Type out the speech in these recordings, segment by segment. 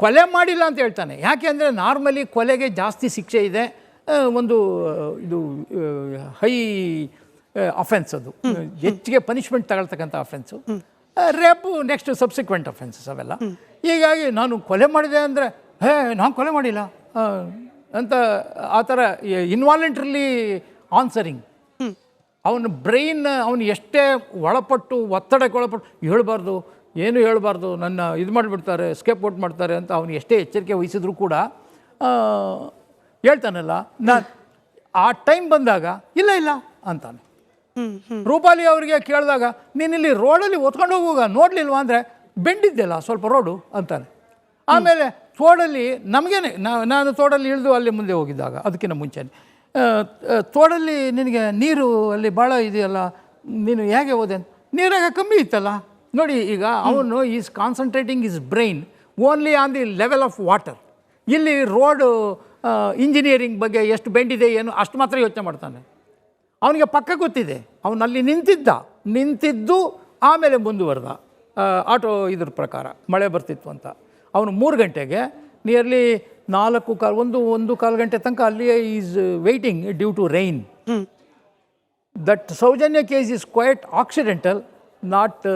ಕೊಲೆ ಮಾಡಿಲ್ಲ ಅಂತ ಹೇಳ್ತಾನೆ. ಯಾಕೆ ಅಂದರೆ ನಾರ್ಮಲಿ ಕೊಲೆಗೆ ಜಾಸ್ತಿ ಶಿಕ್ಷೆ ಇದೆ, ಒಂದು ಇದು ಹೈ ಅಫೆನ್ಸ್, ಅದು ಹೆಚ್ಚಿಗೆ ಪನಿಷ್ಮೆಂಟ್ ತಗೊಳ್ತಕ್ಕಂಥ offence. Rape next subsequent offences ಅವೆಲ್ಲ. ಹೀಗಾಗಿ ನಾನು ಕೊಲೆ ಮಾಡಿದೆ ಅಂದರೆ ನಾನು ಕೊಲೆ ಮಾಡಿಲ್ಲ ಅಂತ ಆ ಥರ ಇನ್ವಾಲಂಟ್ರಿಲಿ ಆನ್ಸರಿಂಗ್. ಅವನ ಬ್ರೈನ್ ಅವನು ಎಷ್ಟೇ ಒಳಪಟ್ಟು ಒತ್ತಡಕ್ಕೆ ಒಳಪಟ್ಟು ಹೇಳಬಾರ್ದು, ಏನು ಹೇಳಬಾರ್ದು, ನನ್ನ ಇದು ಮಾಡಿಬಿಡ್ತಾರೆ, ಸ್ಕೇಪ್ ಔಟ್ ಮಾಡ್ತಾರೆ ಅಂತ ಅವನು ಎಷ್ಟೇ ಎಚ್ಚರಿಕೆ ವಹಿಸಿದ್ರು ಕೂಡ ಹೇಳ್ತಾನಲ್ಲ. ನಾನು ಆ ಟೈಮ್ ಬಂದಾಗ ಇಲ್ಲ ಅಂತಾನೆ. ರೂಪಾಲಿ ಅವರಿಗೆ ಕೇಳಿದಾಗ ನೀನಿಲ್ಲಿ ರೋಡಲ್ಲಿ ಒತ್ಕೊಂಡು ಹೋಗುವಾಗ ನೋಡಲಿಲ್ವಾ ಅಂದರೆ ಬೆಂಡಿದ್ದೆಲ್ಲ ಸ್ವಲ್ಪ ರೋಡು ಅಂತಾನೆ. ಆಮೇಲೆ ತೋಡಲ್ಲಿ ನಮಗೇನೆ ನಾನು ತೋಡಲ್ಲಿ ಇಳಿದು ಅಲ್ಲಿ ಮುಂದೆ ಹೋಗಿದ್ದಾಗ ಅದಕ್ಕಿಂತ ಮುಂಚೆನೆ ತೋಡಲ್ಲಿ ನಿನಗೆ ನೀರು ಅಲ್ಲಿ ಭಾಳ ಇದೆಯಲ್ಲ, ನೀನು ಹೇಗೆ ಹೋದೆ? ನೀರಾಗ ಕಮ್ಮಿ ಇತ್ತಲ್ಲ. ನೋಡಿ, ಈಗ ಅವನು is concentrating is brain only on the level of water. ಇಲ್ಲಿ ರೋಡು ಇಂಜಿನಿಯರಿಂಗ್ ಬಗ್ಗೆ ಎಷ್ಟು ಬೆಂಡಿದೆ ಏನು ಅಷ್ಟು ಮಾತ್ರ ಯೋಚನೆ ಮಾಡ್ತಾನೆ. ಅವನಿಗೆ ಪಕ್ಕ ಗೊತ್ತಿದೆ, ಅವನಲ್ಲಿ ನಿಂತಿದ್ದು ಆಮೇಲೆ ಮುಂದುವರೆದ ಆಟೋ ಇದ್ರ ಪ್ರಕಾರ ಮಳೆ ಬರ್ತಿತ್ತು ಅಂತ. ಅವನು 3 ಗಂಟೆಗೆ ನಿಯರ್ಲಿ 1 ಗಂಟೆ ತನಕ ಅಲ್ಲಿಯೇ is waiting due to rain. That Soujanya case is quite accidental, not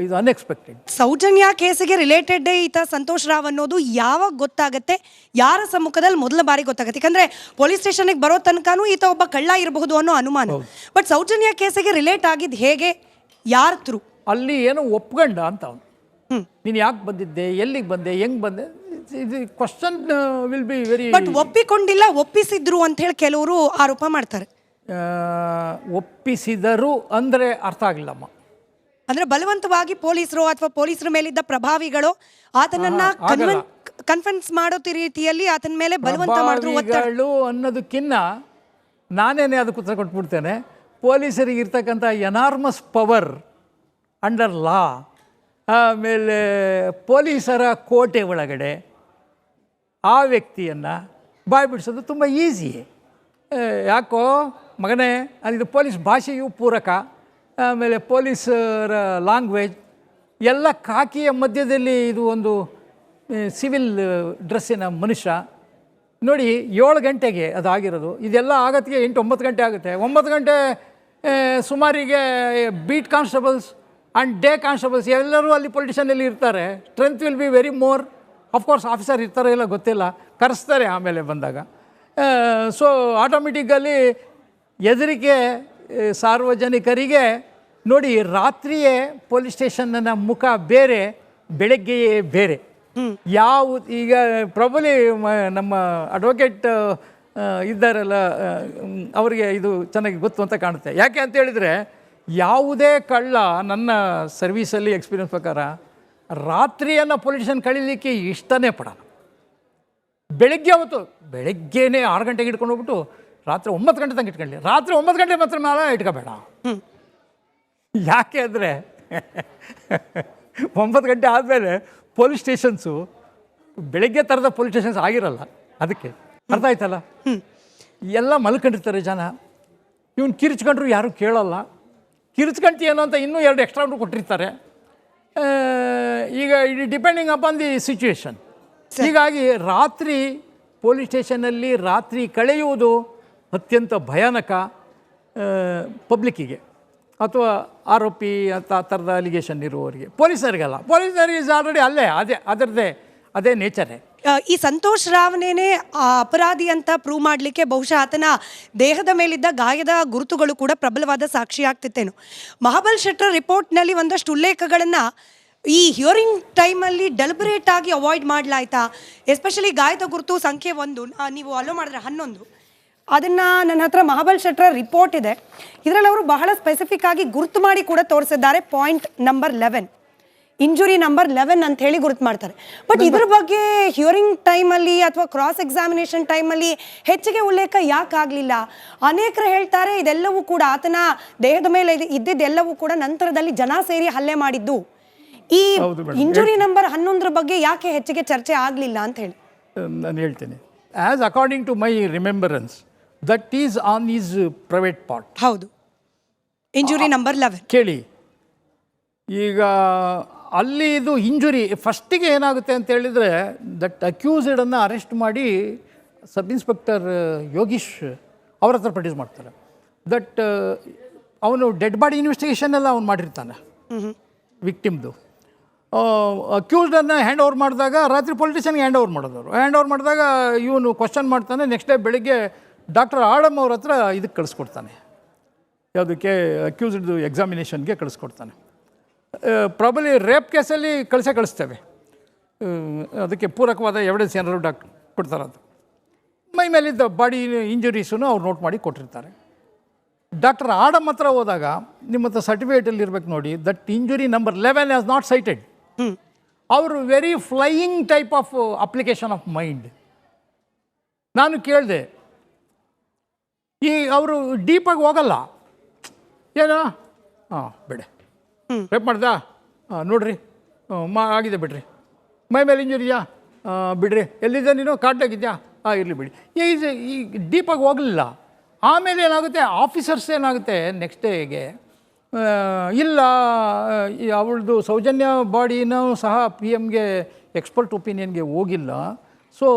ಇದು ಅನ್ಎಕ್ಸ್ಪೆಕ್ಟೆಡ್. ಸೌಜನ್ಯ ಕೇಸಿಗೆ ರಿಲೇಟೆಡ್ ಈತ ಸಂತೋಷ್ ರಾವ್ ಅನ್ನೋದು ಯಾವಾಗ ಗೊತ್ತಾಗುತ್ತೆ, ಯಾರ ಸಮ್ಮುಖದಲ್ಲಿ ಮೊದಲ ಬಾರಿ ಗೊತ್ತಾಗುತ್ತೆ? ಯಾಕಂದ್ರೆ ಪೊಲೀಸ್ ಸ್ಟೇಷನ್ಗೆ ಬರೋ ತನಕನೂ ಈತ ಒಬ್ಬ ಕಳ್ಳ ಇರಬಹುದು ಅನ್ನೋ ಅನುಮಾನ. ಬಟ್ ಸೌಜನ್ಯ ಕೇಸಿಗೆ ರಿಲೇಟ್ ಆಗಿದ್ದು ಹೇಗೆ, ಯಾರ ಥ್ರೂ? ಅಲ್ಲಿ ಏನೋ ಒಪ್ಕೊಂಡ ಅಂತ ಅವನು. ನೀನು ಯಾಕೆ ಬಂದಿದ್ದೆ, ಎಲ್ಲಿಗೆ ಬಂದೆ, ಹೆಂಗೆ ಬಂದೆ, ಇದು question will be very. But ಒಪ್ಪಿಕೊಂಡಿಲ್ಲ, ಒಪ್ಪಿಸಿದ್ರು ಅಂತ ಹೇಳಿ ಕೆಲವರು ಆರೋಪ ಮಾಡ್ತಾರೆ. ಒಪ್ಪಿಸಿದರು ಅಂದರೆ ಅರ್ಥ ಆಗಿಲ್ಲಮ್ಮ. ಅಂದ್ರೆ ಬಲವಂತವಾಗಿ ಪೊಲೀಸರು ಅಥವಾ ಪೊಲೀಸರ ಮೇಲಿದ್ದ ಪ್ರಭಾವಿಗಳು ಆತನನ್ನ ಕನ್ಫರೆನ್ಸ್ ಮಾಡೋ ರೀತಿಯಲ್ಲಿ ಆತನ ಮೇಲೆ ಬಲವಂತ ಮಾಡಿದ್ರು ಅನ್ನೋದಕ್ಕಿನ್ನ ನಾನೇನೆ ಅದಕ್ಕೆ ಉತ್ತರ ಕೊಟ್ಬಿಡ್ತೇನೆ. ಪೊಲೀಸರಿಗೆ ಇರ್ತಕ್ಕಂಥ ಎನಾರ್ಮಸ್ ಪವರ್ ಅಂಡರ್ ಲಾ, ಆಮೇಲೆ ಪೊಲೀಸರ ಕೋಟೆ ಒಳಗಡೆ ಆ ವ್ಯಕ್ತಿಯನ್ನು ಬಾಯ್ ಬಿಡಿಸೋದು ತುಂಬ ಈಸಿ. ಯಾಕೋ ಮಗನೇ, ಇದು ಪೊಲೀಸ್ ಭಾಷೆಯೂ ಪೂರಕ, ಆಮೇಲೆ ಪೊಲೀಸರ ಲ್ಯಾಂಗ್ವೇಜ್ ಎಲ್ಲ ಕಾಕಿಯ ಮಧ್ಯದಲ್ಲಿ ಇದು ಒಂದು ಸಿವಿಲ್ ಡ್ರೆಸ್ಸಿನ ಮನುಷ್ಯ. ನೋಡಿ, 7 ಗಂಟೆಗೆ ಅದಾಗಿರೋದು. ಇದೆಲ್ಲ ಆಗತ್ತಿಗೆ 8-9 ಗಂಟೆ ಆಗುತ್ತೆ. 9 ಗಂಟೆ ಸುಮಾರಿಗೆ beat constables and day constables ಎಲ್ಲರೂ ಅಲ್ಲಿ ಪೊಲಿಟಿಷನಲ್ಲಿ ಇರ್ತಾರೆ. Strength will be very more. Of course officer ಇರ್ತಾರೆ ಇಲ್ಲ ಗೊತ್ತಿಲ್ಲ, ಕರೆಸ್ತಾರೆ ಆಮೇಲೆ ಬಂದಾಗ. ಸೊ ಆಟೋಮೆಟಿಕ್ಕಲ್ಲಿ ಹೆದರಿಕೆ ಸಾರ್ವಜನಿಕರಿಗೆ. ನೋಡಿ, ರಾತ್ರಿಯೇ ಪೊಲೀಸ್ ಸ್ಟೇಷನ್ನ ಮುಖ ಬೇರೆ, ಬೆಳಗ್ಗೆಯೇ ಬೇರೆ. ಈಗ ಪ್ರಬಲಿ ನಮ್ಮ ಅಡ್ವೊಕೇಟ್ ಇದ್ದಾರಲ್ಲ, ಅವರಿಗೆ ಇದು ಚೆನ್ನಾಗಿ ಗೊತ್ತು ಅಂತ ಕಾಣುತ್ತೆ. ಯಾಕೆ ಅಂತ ಹೇಳಿದರೆ, ಯಾವುದೇ ಕಳ್ಳ ನನ್ನ ಸರ್ವೀಸಲ್ಲಿ ಎಕ್ಸ್ಪೀರಿಯನ್ಸ್ ಪ್ರಕಾರ ರಾತ್ರಿಯನ್ನು ಪೊಲಿಟಿಷನ್ ಕಳೀಲಿಕ್ಕೆ ಇಷ್ಟನೇ ಪಡೋಣ. ಬೆಳಗ್ಗೆನೇ 6 ಗಂಟೆಗೆ ಇಟ್ಕೊಂಡು ಹೋಗ್ಬಿಟ್ಟು ರಾತ್ರಿ 9 ಗಂಟೆ ತನಕ ಇಟ್ಕೊಳ್ಳಿ. ರಾತ್ರಿ 9 ಗಂಟೆ ಮಾತ್ರ ಮೇಲೆ ಇಟ್ಕೋಬೇಡ. ಯಾಕೆ ಅಂದರೆ 9 ಗಂಟೆ ಆದಮೇಲೆ ಪೊಲೀಸ್ ಸ್ಟೇಷನ್ಸು ಬೆಳಗ್ಗೆ ಥರದ ಪೊಲೀಸ್ ಸ್ಟೇಷನ್ಸ್ ಆಗಿರಲ್ಲ. ಅದಕ್ಕೆ ಅರ್ಥ ಆಯ್ತಲ್ಲ, ಎಲ್ಲ ಮಲ್ಕೊಂಡಿರ್ತಾರೆ ಜನ. ಇವನು ಕಿರ್ಚ್ಕೊಂಡ್ರು ಯಾರೂ ಕೇಳೋಲ್ಲ. ಕಿರ್ಚ್ಕೊಂತೀನೋ ಅಂತ ಇನ್ನೂ 2 ಎಕ್ಸ್ಟ್ರಾ ಕೊಟ್ಟಿರ್ತಾರೆ. ಈಗ ಡಿಪೆಂಡಿಂಗ್ ಅಪಾನ್ ದಿ ಸಿಚುವೇಶನ್. ಹೀಗಾಗಿ ರಾತ್ರಿ ಪೊಲೀಸ್ ಸ್ಟೇಷನ್ನಲ್ಲಿ ರಾತ್ರಿ ಕಳೆಯುವುದು ಅತ್ಯಂತ ಭಯಾನಕ ಪಬ್ಲಿಕ್ಕಿಗೆ ಅಥವಾ ಆರೋಪಿ ಅಂತ ಆ ಥರದ ಅಲಿಗೇಷನ್ ಇರುವವರಿಗೆ. ಪೊಲೀಸರಿಗಲ್ಲ, ಪೊಲೀಸರಿಗೆ ಇಸ್ ಆಲ್ರೆಡಿ ಅಲ್ಲೇ ಅದೇ ನೇಚರೇ. ಈ ಸಂತೋಷ್ ರಾವ್ನೇನೆ ಅಪರಾಧಿ ಅಂತ ಪ್ರೂವ್ ಮಾಡಲಿಕ್ಕೆ ಬಹುಶಃ ಆತನ ದೇಹದ ಮೇಲಿದ್ದ ಗಾಯದ ಗುರುತುಗಳು ಕೂಡ ಪ್ರಬಲವಾದ ಸಾಕ್ಷಿ ಆಗ್ತಿತ್ತೇನು. ಮಹಾಬಲ್ ಶೆಟ್ಟರ್ ರಿಪೋರ್ಟ್ನಲ್ಲಿ ಒಂದಷ್ಟು ಉಲ್ಲೇಖಗಳನ್ನು ಈ ಹಿಯರಿಂಗ್ ಟೈಮಲ್ಲಿ ಡೆಲಿಬರೇಟ್ ಆಗಿ ಅವಾಯ್ಡ್ ಮಾಡಲಾಯ್ತಾ? ಎಸ್ಪೆಷಲಿ ಗಾಯದ ಗುರುತು ಸಂಖ್ಯೆ 1 ನೀವು ಅಲೋ ಮಾಡಿದ್ರೆ 11, ಅದನ್ನು ನನ್ನ ಹತ್ರ ಮಹಾಬಲ್ ಶೆಟ್ಟರ್ ರಿಪೋರ್ಟ್ ಇದೆ. ಇದರಲ್ಲಿ ಅವರು ಬಹಳ ಸ್ಪೆಸಿಫಿಕ್ ಆಗಿ ಗುರುತು ಮಾಡಿ ಕೂಡ ತೋರಿಸಿದ್ದಾರೆ. ಪಾಯಿಂಟ್ ನಂಬರ್ 11, ಇಂಜುರಿ ನಂಬರ್ 11 ಅಂತ ಹೇಳಿ ಗುರುತು ಮಾಡ್ತಾರೆ. ಬಟ್ ಇದ್ರ ಬಗ್ಗೆ ಹಿಯರಿಂಗ್ ಟೈಮಲ್ಲಿ ಅಥವಾ ಕ್ರಾಸ್ ಎಕ್ಸಾಮಿನೇಷನ್ ಟೈಮಲ್ಲಿ ಹೆಚ್ಚಿಗೆ ಉಲ್ಲೇಖ ಯಾಕಾಗಲಿಲ್ಲ? ಅನೇಕರು ಹೇಳ್ತಾರೆ ಇದೆಲ್ಲವೂ ಕೂಡ ಆತನ ದೇಹದ ಮೇಲೆ ಇದ್ದಿದ್ದೆಲ್ಲವೂ ಕೂಡ ನಂತರದಲ್ಲಿ ಜನ ಸೇರಿ ಹಲ್ಲೆ ಮಾಡಿದ್ದು. ಈ ಇಂಜುರಿ ನಂಬರ್ 11 ಬಗ್ಗೆ ಯಾಕೆ ಹೆಚ್ಚಿಗೆ ಚರ್ಚೆ ಆಗಲಿಲ್ಲ ಅಂತ ಹೇಳಿ ನಾನು ಹೇಳ್ತೇನೆ. As according to my remembrance that is on is private part. ಹೌದು, ಇಂಜುರಿ ನಂಬರ್ 11 ಕೇಳಿ. ಈಗ ಅಲ್ಲಿ ಇದು ಇಂಜುರಿ ಫಸ್ಟಿಗೆ ಏನಾಗುತ್ತೆ ಅಂತ ಹೇಳಿದರೆ ದಟ್ ಅಕ್ಯೂಸ್ಡನ್ನು ಅರೆಸ್ಟ್ ಮಾಡಿ ಸಬ್ ಇನ್ಸ್ಪೆಕ್ಟರ್ ಯೋಗೀಶ್ ಅವ್ರ ಹತ್ರ ಪ್ರೊಡ್ಯೂಸ್ ಮಾಡ್ತಾರೆ. ದಟ್ ಅವನು ಡೆಡ್ ಬಾಡಿ ಇನ್ವೆಸ್ಟಿಗೇಷನ್ ಎಲ್ಲ ಅವ್ನು ಮಾಡಿರ್ತಾನೆ ವಿಕ್ಟಿಮ್ದು. ಅಕ್ಯೂಸ್ಡನ್ನು ಹ್ಯಾಂಡ್ ಓವರ್ ಮಾಡಿದಾಗ ರಾತ್ರಿ ಪೊಲಿಟಿಷನ್ಗೆ ಹ್ಯಾಂಡ್ ಓವರ್ ಮಾಡೋದವರು. ಹ್ಯಾಂಡ್ ಓವರ್ ಮಾಡಿದಾಗ ಇವನು ಕ್ವಶನ್ ಮಾಡ್ತಾನೆ. ನೆಕ್ಸ್ಟ್ ಡೇ ಬೆಳಿಗ್ಗೆ ಡಾಕ್ಟರ್ ಆಡಮ್ ಅವ್ರ ಹತ್ರ ಇದಕ್ಕೆ ಕಳಿಸ್ಕೊಡ್ತಾನೆ, ಯಾವುದಕ್ಕೆ ಅಕ್ಯೂಸ್ಡ್ದು ಎಕ್ಸಾಮಿನೇಷನ್ಗೆ ಕಳಿಸ್ಕೊಡ್ತಾನೆ. ಪ್ರಾಬಲಿ ರೇಪ್ ಕೇಸಲ್ಲಿ ಕಳಿಸ್ತೇವೆ, ಅದಕ್ಕೆ ಪೂರಕವಾದ ಎವಿಡೆನ್ಸ್ ಏನಾದ್ರು ಡಾಕ್ಟರ್ ಕೊಡ್ತಾರೆ. ಅದು ಮೈ ಮೇಲಿದ್ದ ಬಾಡಿ ಇಂಜುರೀಸನ್ನು ಅವ್ರು ನೋಟ್ ಮಾಡಿ ಕೊಟ್ಟಿರ್ತಾರೆ. ಡಾಕ್ಟರ್ ಆಡಮ್ ಹತ್ರ ಹೋದಾಗ ನಿಮ್ಮ ಹತ್ರ ಸರ್ಟಿಫಿಕೇಟಲ್ಲಿ ಇರ್ಬೇಕು ನೋಡಿ, that injury number 11 has not sighted. ಅವರು very flying type of application of mind. ನಾನು ಕೇಳಿದೆ, ಈ ಅವರು ಡೀಪಾಗಿ ಹೋಗಲ್ಲ, ಏನೋ ಬೇಡ ರೇಪ್ ಮಾಡ್ದಾ ನೋಡ್ರಿ, ಆಗಿದೆ ಬಿಡ್ರಿ, ಮೈ ಮೇಲೆ ಇಂಜುರಿಯಾ ಬಿಡ್ರಿ, ಎಲ್ಲಿದ್ದೆ ನೀನು ಕಾಡ್ದಾಗಿದ್ಯಾ ಇರಲಿ ಬಿಡಿ, ಈ ಡೀಪಾಗಿ ಹೋಗಲಿಲ್ಲ. ಆಮೇಲೆ ಏನಾಗುತ್ತೆ, ಆಫೀಸರ್ಸ್ ಏನಾಗುತ್ತೆ ನೆಕ್ಸ್ಟ್ ಡೇಗೆ, ಇಲ್ಲ ಅವಳದು ಸೌಜನ್ಯ ಬಾಡಿನೂ ಸಹ PMಗೆ ಎಕ್ಸ್ಪರ್ಟ್ ಒಪಿನಿಯನ್ಗೆ ಹೋಗಿಲ್ಲ, ಸೊ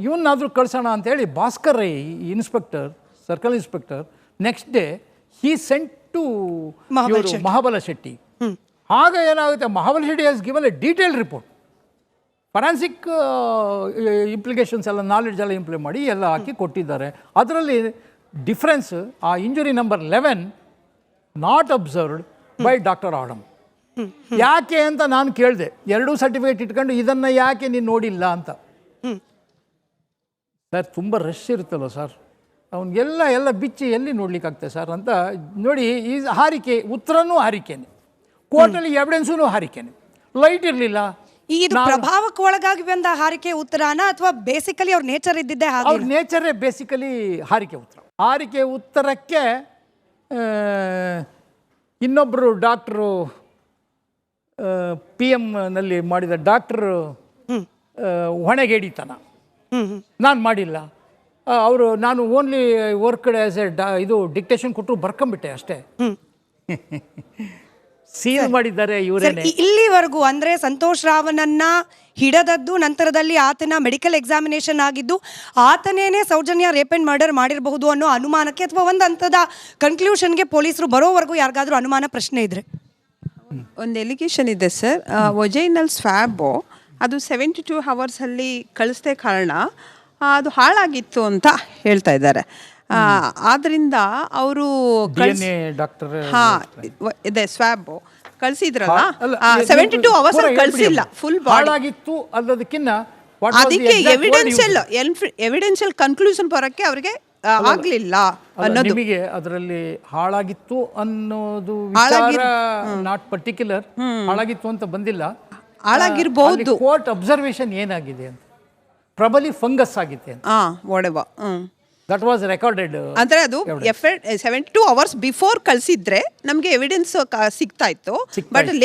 ಇವನ್ನಾದರೂ ಕಳ್ಸೋಣ ಅಂತೇಳಿ Bhaskar Rai inspector, circle inspector, next day he sent to Mahabala Shetty. ಆಗ ಏನಾಗುತ್ತೆ, Mahabala Shetty has given a detailed report, forensic implications ಎಲ್ಲ ನಾಲೆಡ್ಜ್ ಎಲ್ಲ ಇಂಪ್ಲಿಮೆಂಟ್ ಮಾಡಿ ಎಲ್ಲ ಹಾಕಿ ಕೊಟ್ಟಿದ್ದಾರೆ. ಅದರಲ್ಲಿ ಡಿಫ್ರೆನ್ಸ್ ಆ injury number 11 not observed by doctor Adam. ಯಾಕೆ ಅಂತ ನಾನು ಕೇಳಿದೆ, ಎರಡೂ ಸರ್ಟಿಫಿಕೇಟ್ ಇಟ್ಕೊಂಡು ಇದನ್ನು ಯಾಕೆ ನೀನು ನೋಡಿಲ್ಲ ಅಂತ. ಸರ್ ತುಂಬ ರಶ್ ಇರುತ್ತಲ್ಲ ಸರ್, ಅವನಿಗೆಲ್ಲ ಬಿಚ್ಚಿ ಎಲ್ಲಿ ನೋಡ್ಲಿಕ್ಕಾಗ್ತದೆ ಸರ್ ಅಂತ ನೋಡಿ. ಈ ಹಾರಿಕೆ ಉತ್ತರನೂ ಹಾರಿಕೆನೆ, ಕೋರ್ಟಲ್ಲಿ ಎವಿಡೆನ್ಸೂ ಹಾರಿಕೆನೆ, ಲೈಟ್ ಇರಲಿಲ್ಲ. ಇದು ಪ್ರಭಾವಕ್ಕೆ ಒಳಗಾಗಿ ಬಂದ ಹಾರಿಕೆ ಉತ್ತರನ ಅಥವಾ ಬೇಸಿಕಲಿ ಅವ್ರ ನೇಚರ್ ಇದ್ದಿದ್ದೆ ಹಾಗೆ? ಅವ್ರ ನೇಚರೇ ಬೇಸಿಕಲಿ ಹಾರಿಕೆ ಉತ್ತರ. ಹಾರಿಕೆ ಉತ್ತರಕ್ಕೆ ಇನ್ನೊಬ್ಬರು ಡಾಕ್ಟ್ರು PMನಲ್ಲಿ ಮಾಡಿದ ಡಾಕ್ಟ್ರು ಹೊಣೆಗೇಡಿತನ, ನಾನು ಮಾಡಿಲ್ಲ, ನಾನು ಓನ್ಲಿ ವರ್ಕ್ಡ್ ಆ್ಯಸ್ ಇದು ಡಿಕ್ಟೇಷನ್ ಕೊಟ್ಟರು ಬರ್ಕೊಂಬಿಟ್ಟೆ ಅಷ್ಟೇ. ಸೀಲ್ ಮಾಡಿದ್ದಾರೆ ಇವರೇನೆ. ಇಲ್ಲಿವರೆಗೂ ಅಂದ್ರೆ ಸಂತೋಷ್ ರಾವ್ನನ್ನ ಹಿಡದದ್ದು, ನಂತರದಲ್ಲಿ ಆತನ ಮೆಡಿಕಲ್ ಎಕ್ಸಾಮಿನೇಷನ್ ಆಗಿದ್ದು, ಆತನೇನೆ ಸೌಜನ್ಯ ರೇಪ್ ಅಂಡ್ ಮರ್ಡರ್ ಮಾಡಿರಬಹುದು ಅನ್ನೋ ಅನುಮಾನಕ್ಕೆ ಅಥವಾ ಒಂದು ಹಂತದ ಕನ್ಕ್ಲೂಷನ್ಗೆ ಪೊಲೀಸರು ಬರೋವರೆಗೂ ಯಾರಿಗಾದ್ರೂ ಅನುಮಾನ ಪ್ರಶ್ನೆ ಇದ್ರೆ? ಒಂದು ಎಲಿಗೇಷನ್ ಇದೆ ಸರ್, ವೊಜೈನಲ್ ಸ್ವ್ಯಾಬು ಅದು 72 ಅವರ್ಸಲ್ಲಿ ಕಳಿಸ್ದೇ ಕಾರಣ ಅದು ಹಾಳಾಗಿತ್ತು ಅಂತ ಹೇಳ್ತಾ ಇದ್ದಾರೆ. ಆದ್ರಿಂದ ಅವರು ಇದೆ ಸ್ವ್ಯಾಬ್ ಕಳಿಸಿದ್ರಲ್ಲ, 72 ಅವರ್ಸ್ ಕಳಿಸಿಲ್ಲ, ಫುಲ್ ಹಾಳಾಗಿತ್ತು ಅನ್ನೋದಕ್ಕಿಂತ ಅದಕ್ಕೆ ಎವಿಡೆನ್ಷಿಯಲ್ ಕನ್ಕ್ಲೂಷನ್ ಬರೋಕ್ಕೆ ಅವರಿಗೆ ಆಗ್ಲಿಲ್ಲ ಅನ್ನೋದು. ನಿಮಗೆ ಅದರಲ್ಲಿ ಹಾಳಾಗಿತ್ತು ಅನ್ನೋದು ವಿಚಾರ ನಾಟ್ ಪರ್ಟಿಕ್ಯುಲರ್, ಹಾಳಾಗಿತ್ತು ಅಂತ ಬಂದಿಲ್ಲ, ಹಾಳಾಗಿರ್ಬಹುದು. ಕೋರ್ಟ್ ಅಬ್ಸರ್ವೇಷನ್ ಏನಾಗಿದೆ ಅಂತ, ಪ್ರಬಲಿ ಫಂಗಸ್ ಆಗಿದೆ ಅಂತ, ಒಡೆವ ದಟ್ ವಾಸ್ ರೆಕಾರ್ಡೆಡ್. ಅಂದ್ರೆ ಅದು 72 ಅವರ್ಸ್ ಬಿಫೋರ್ ಕಳಿಸಿದ್ರೆ ನಮಗೆ ಎವಿಡೆನ್ಸ್ ಸಿಗ್ತಾ ಇತ್ತು, ಬಟ್